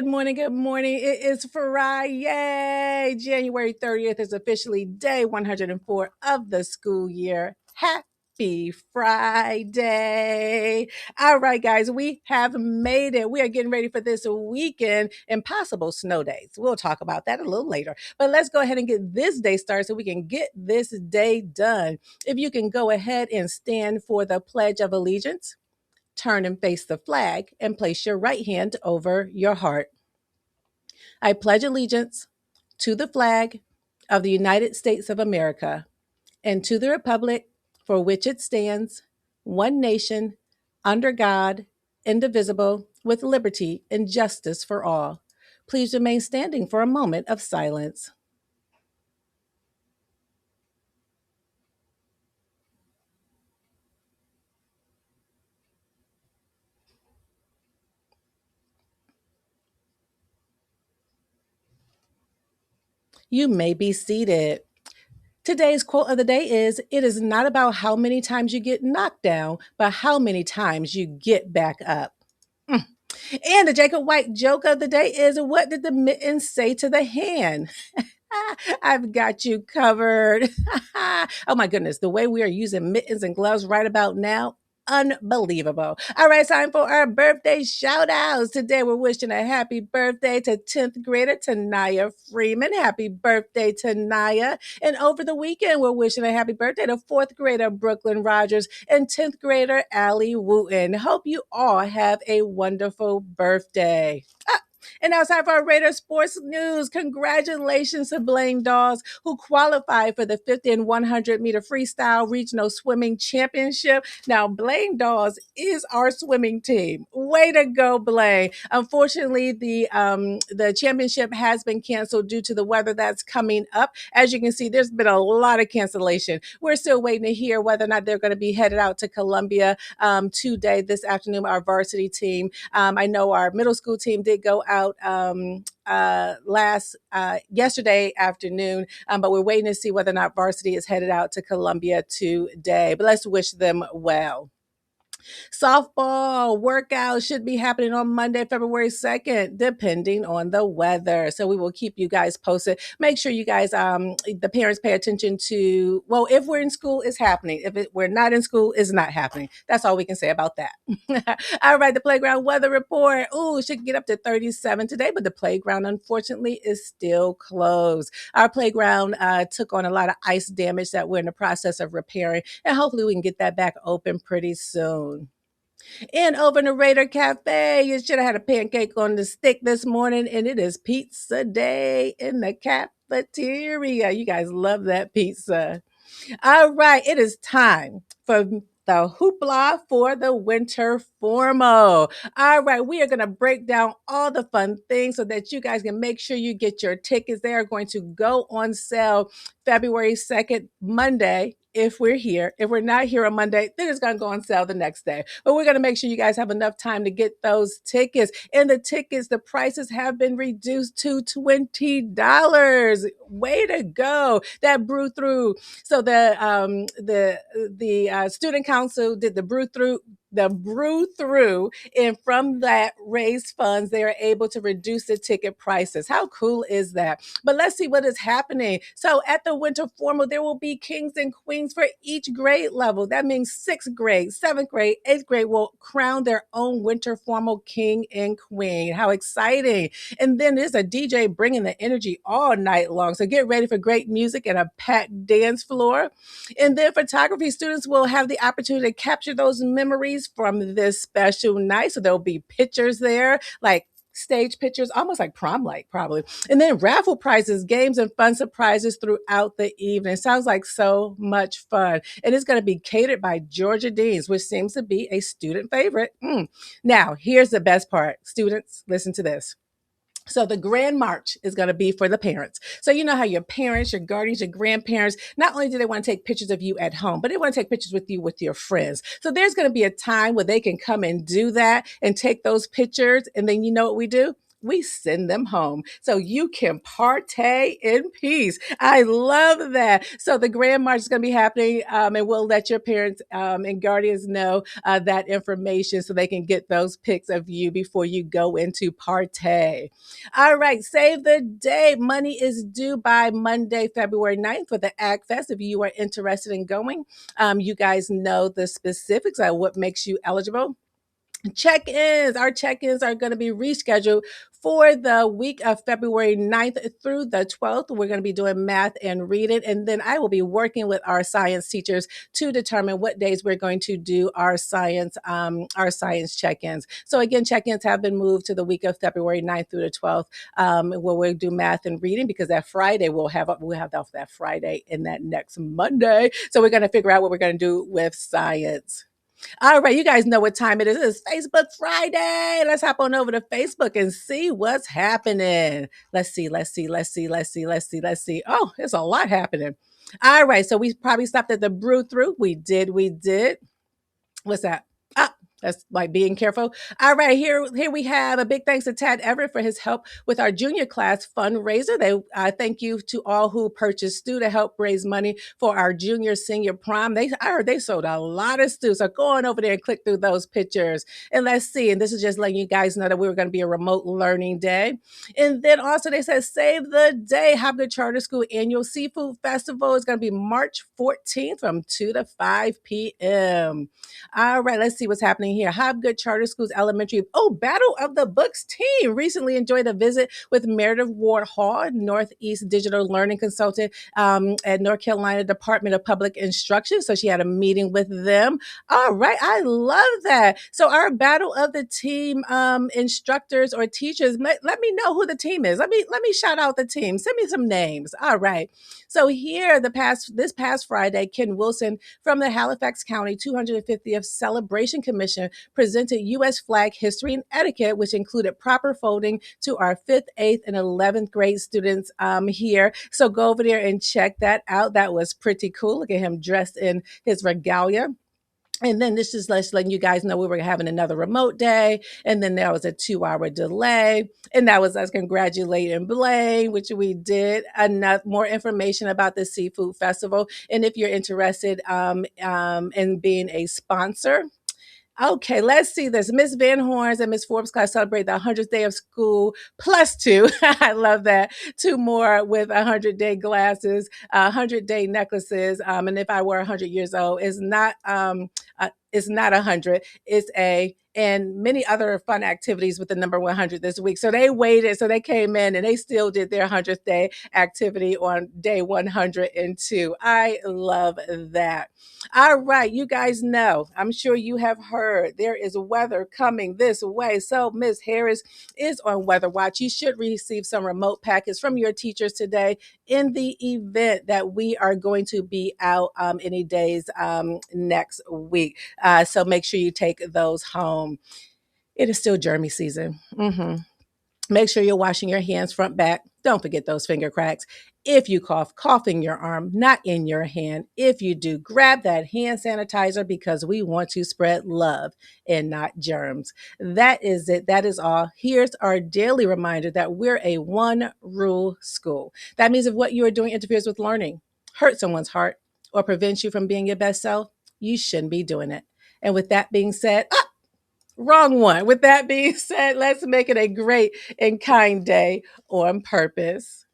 Good morning. Good morning. It is Friday. January 30th is officially day 104 of the school year. Happy Friday. All right, guys, we have made it. We are getting ready for this weekend and possible snow days. We'll talk about that a little later. But let's go ahead and get this day started so we can get this day done. If you can go ahead and stand for the Pledge of Allegiance, turn and face the flag, and place your right hand over your heart. I pledge allegiance to the flag of the United States of America and to the republic for which it stands, one nation, under God, indivisible, with liberty and justice for all. Please remain standing for a moment of silence. You may be seated. Today's quote of the day is: It is not about how many times you get knocked down, but how many times you get back up. Mm. And the Jacob White joke of the day is: What did the mitten say to the hand? I've got you covered. Oh my goodness, the way we are using mittens and gloves right about now. Unbelievable. All right, time for our birthday shout outs. Today we're wishing a happy birthday to 10th grader Tanaya Freeman. Happy birthday, Tanaya. And over the weekend, we're wishing a happy birthday to 4th grader Brooklyn Rogers and 10th grader Allie Wooten. Hope you all have a wonderful birthday. And now it's time for our Raider Sports News. Congratulations to Blaine Dawes, who qualified for the 50 and 100 meter freestyle regional swimming championship. Now, Blaine Dawes is our swimming team. Way to go, Blaine. Unfortunately, the championship has been canceled due to the weather that's coming up. As you can see, there's been a lot of cancellation. We're still waiting to hear whether or not they're going to be headed out to Columbia today, this afternoon, our varsity team. I know our middle school team did go out yesterday afternoon, but we're waiting to see whether or not varsity is headed out to Columbia today. But let's wish them well. Softball workout should be happening on Monday, February 2nd, depending on the weather. So we will keep you guys posted. Make sure you guys, the parents pay attention to, well, if we're in school, it's happening. If we're not in school, it's not happening. That's all we can say about that. All right, the playground weather report. Ooh, it should get up to 37 today, but the playground, unfortunately, is still closed. Our playground took on a lot of ice damage that we're in the process of repairing, and hopefully we can get that back open pretty soon. And over in the Raider Cafe, you should have had a pancake on the stick this morning, and it is pizza day in the cafeteria. You guys love that pizza. All right, it is time for the hoopla for the winter formal. All right, we are going to break down all the fun things so that you guys can make sure you get your tickets. They are going to go on sale February 2nd, Monday. If we're here, if we're not here on Monday, then it's going to go on sale the next day. But we're going to make sure you guys have enough time to get those tickets. And the tickets, the prices have been reduced to $20. Way to go. That brew through. So the student council did the brew through, and from that raised funds, they are able to reduce the ticket prices. How cool is that? But let's see what is happening. So at the winter formal, there will be kings and queens for each grade level. That means 6th grade, 7th grade, 8th grade will crown their own winter formal king and queen. How exciting. And then there's a DJ bringing the energy all night long. So get ready for great music and a packed dance floor. And then photography students will have the opportunity to capture those memories from this special night. So there'll be pictures there, like stage pictures, almost like prom like probably. And then raffle prizes, games, and fun surprises throughout the evening. Sounds like so much fun. And it's going to be catered by Georgia Deans, which seems to be a student favorite. Now, here's the best part. Students, listen to this. So the grand march is going to be for the parents. So you know how your parents, your guardians, your grandparents, not only do they want to take pictures of you at home, but they want to take pictures with you with your friends. So there's going to be a time where they can come and do that and take those pictures. And then you know what we do? we send them home so you can partay in peace. I love that. So the Grand March is going to be happening, and we'll let your parents and guardians know that information so they can get those pics of you before you go into partay. All right, save the date. Money is due by Monday, February 9th for the Ag Fest. If you are interested in going, you guys know the specifics of what makes you eligible. Check-ins. Our check-ins are going to be rescheduled for the week of February 9th through the 12th. We're going to be doing math and reading, and then I will be working with our science teachers to determine what days we're going to do our science check-ins. So again, check-ins have been moved to the week of February 9th through the 12th, where we'll do math and reading, because that Friday we'll have that Friday and that next Monday. So we're going to figure out what we're going to do with science. All right, you guys know what time it is. It's Facebook Friday. Let's hop on over to Facebook and see what's happening. Let's see. Oh, there's a lot happening. All right, so we probably stopped at the brew through. We did. What's that? Ah, that's like being careful. All right, here we have a big thanks to Tad Everett for his help with our junior class fundraiser. Thank you to all who purchased stew to help raise money for our junior senior prom. I heard they sold a lot of stew, so go on over there and click through those pictures. And let's see. And this is just letting you guys know that we were going to be a remote learning day. And then also they said save the day. Hopgood Charter School annual seafood festival is going to be March 14th from 2 to 5 p.m. All right, let's see what's happening here. Hobgood Charter Schools Elementary. Oh, Battle of the Books team recently enjoyed a visit with Meredith Ward Hall, Northeast Digital Learning Consultant at North Carolina Department of Public Instruction. So she had a meeting with them. All right, I love that. So our Battle of the Team instructors or teachers, let me know who the team is. Let me shout out the team. Send me some names. All right. So here, this past Friday, Ken Wilson from the Halifax County 250th Celebration Commission presented U.S. flag history and etiquette, which included proper folding to our 5th, 8th, and 11th grade students here. So go over there and check that out. That was pretty cool. Look at him dressed in his regalia. And then this is letting you guys know we were having another remote day. And then there was a 2-hour delay. And that was us congratulating Blaine, which we did. Enough more information about the Seafood Festival. And if you're interested in being a sponsor, okay, let's see this. Miss Van Horns and Miss Forbes class celebrate the 100th day of school plus two. I love that. Two more with 100-day glasses, 100-day necklaces. And if I were 100 years old, it's not 100. It's and many other fun activities with the number 100 this week. So they waited. So they came in and they still did their 100th day activity on day 102. I love that. All right, you guys know, I'm sure you have heard there is weather coming this way. So Ms. Harris is on Weather Watch. You should receive some remote packets from your teachers today in the event that we are going to be out any days next week. So make sure you take those home. It is still germy season. Make sure you're washing your hands front, back. Don't forget those finger cracks. If you cough in your arm, not in your hand. If you do, grab that hand sanitizer because we want to spread love and not germs. That is it. That is all. Here's our daily reminder that we're a one rule school. That means if what you are doing interferes with learning, hurts someone's heart, or prevents you from being your best self, you shouldn't be doing it. And with that being said, wrong one. With that being said, let's make it a great and kind day on purpose.